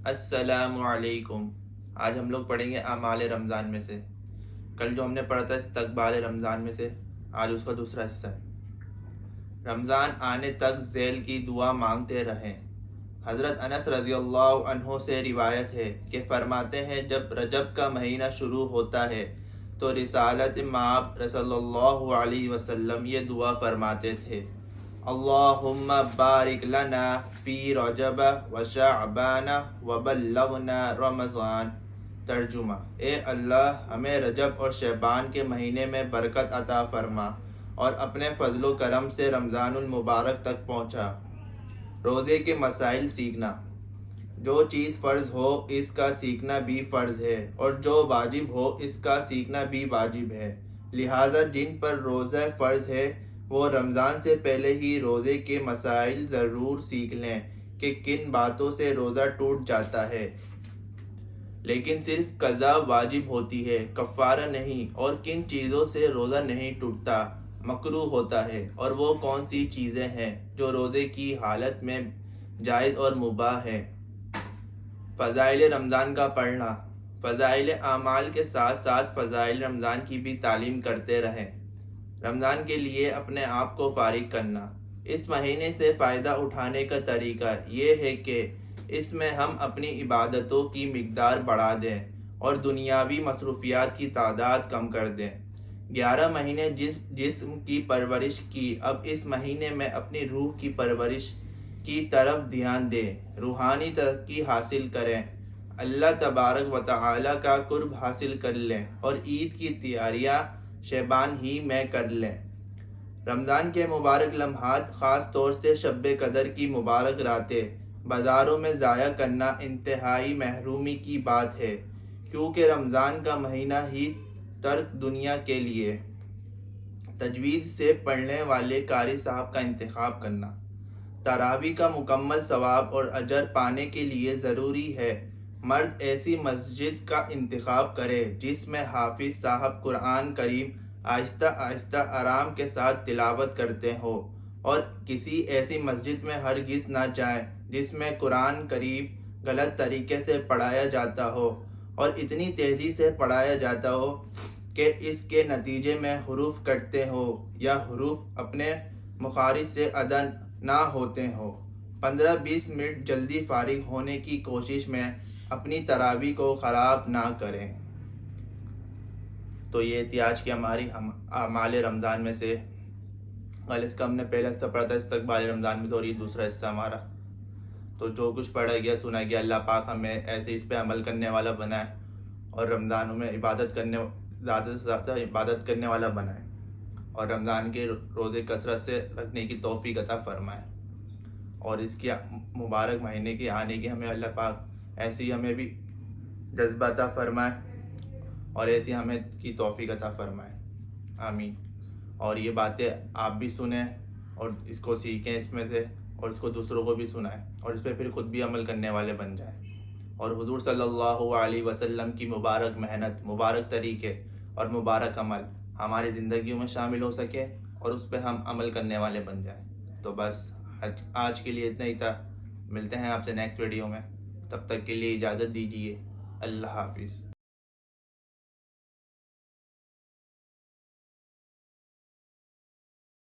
السلام علیکم۔ آج ہم لوگ پڑھیں گے اعمال رمضان میں سے۔ کل جو ہم نے پڑھا تھا استقبال رمضان میں سے، آج اس کا دوسرا حصہ ہے۔ رمضان آنے تک ذیل کی دعا مانگتے رہیں۔ حضرت انس رضی اللہ عنہ سے روایت ہے کہ فرماتے ہیں جب رجب کا مہینہ شروع ہوتا ہے تو رسالت مآب صلی اللہ علیہ وسلم یہ دعا فرماتے تھے: اللہم بارک لنا فی رجب و شعبان و بلغنا رمضان۔ ترجمہ: اے اللہ، ہمیں رجب اور شعبان کے مہینے میں برکت عطا فرما اور اپنے فضل و کرم سے رمضان المبارک تک پہنچا۔ روزے کے مسائل سیکھنا۔ جو چیز فرض ہو اس کا سیکھنا بھی فرض ہے، اور جو واجب ہو اس کا سیکھنا بھی واجب ہے۔ لہذا جن پر روزہ فرض ہے وہ رمضان سے پہلے ہی روزے کے مسائل ضرور سیکھ لیں کہ کن باتوں سے روزہ ٹوٹ جاتا ہے، لیکن صرف قضا واجب ہوتی ہے، کفارہ نہیں، اور کن چیزوں سے روزہ نہیں ٹوٹتا، مکروہ ہوتا ہے، اور وہ کون سی چیزیں ہیں جو روزے کی حالت میں جائز اور مباح ہے۔ فضائل رمضان کا پڑھنا۔ فضائل اعمال کے ساتھ ساتھ فضائل رمضان کی بھی تعلیم کرتے رہیں۔ رمضان کے لیے اپنے آپ کو فارغ کرنا۔ اس مہینے سے فائدہ اٹھانے کا طریقہ یہ ہے کہ اس میں ہم اپنی عبادتوں کی مقدار بڑھا دیں اور دنیاوی مصروفیات کی تعداد کم کر دیں۔ 11 مہینے جسم کی پرورش کی، اب اس مہینے میں اپنی روح کی پرورش کی طرف دھیان دیں، روحانی ترقی حاصل کریں، اللہ تبارک و تعالی کا قرب حاصل کر لیں اور عید کی تیاریاں شعبان ہی میں کر لیں۔ رمضان کے مبارک لمحات، خاص طور سے شب قدر کی مبارک راتیں، بازاروں میں ضائع کرنا انتہائی محرومی کی بات ہے، کیونکہ رمضان کا مہینہ ہی ترک دنیا کے لیے تجوید سے پڑھنے والے قاری صاحب کا انتخاب کرنا۔ تراویح کا مکمل ثواب اور اجر پانے کے لیے ضروری ہے مرد ایسی مسجد کا انتخاب کرے جس میں حافظ صاحب قرآن کریم آہستہ آہستہ آرام کے ساتھ تلاوت کرتے ہوں، اور کسی ایسی مسجد میں ہرگز نہ جائیں جس میں قرآن کریم غلط طریقے سے پڑھایا جاتا ہو اور اتنی تیزی سے پڑھایا جاتا ہو کہ اس کے نتیجے میں حروف کٹتے ہوں یا حروف اپنے مخارج سے ادا نہ ہوتے ہوں۔ 15-20 منٹ جلدی فارغ ہونے کی کوشش میں اپنی تراویح کو خراب نہ کریں۔ تو یہ تھی آج کی ہماری اعمال رمضان میں سے۔ کل اس کا ہم نے پہلا حصہ پڑھا تھا استقبال رمضان میں، اور یہ دوسرا حصہ ہمارا۔ تو جو کچھ پڑھا گیا سنا گیا، اللہ پاک ہمیں ایسے اس پہ عمل کرنے والا بنائے اور رمضانوں میں زیادہ سے زیادہ عبادت کرنے والا بنائے، اور رمضان کے روزے کثرت سے رکھنے کی توفیق عطا فرمائے، اور اس کے مبارک مہینے کے آنے کی ہمیں اللہ پاک ایسی ہمیں بھی جذبہ عطا فرمائے اور ایسی ہمیں کی توفیق عطا فرمائے، آمین۔ اور یہ باتیں آپ بھی سنیں اور اس کو سیکھیں اس میں سے، اور اس کو دوسروں کو بھی سنائیں اور اس پہ پھر خود بھی عمل کرنے والے بن جائیں، اور حضور صلی اللہ علیہ وسلم کی مبارک محنت، مبارک طریقے اور مبارک عمل ہماری زندگیوں میں شامل ہو سکے اور اس پہ ہم عمل کرنے والے بن جائیں۔ تو بس آج کے لیے اتنا ہی تھا۔ ملتے ہیں آپ سے نیکسٹ ویڈیو میں، تب تک کے لیے اجازت دیجیے۔ اللہ حافظ۔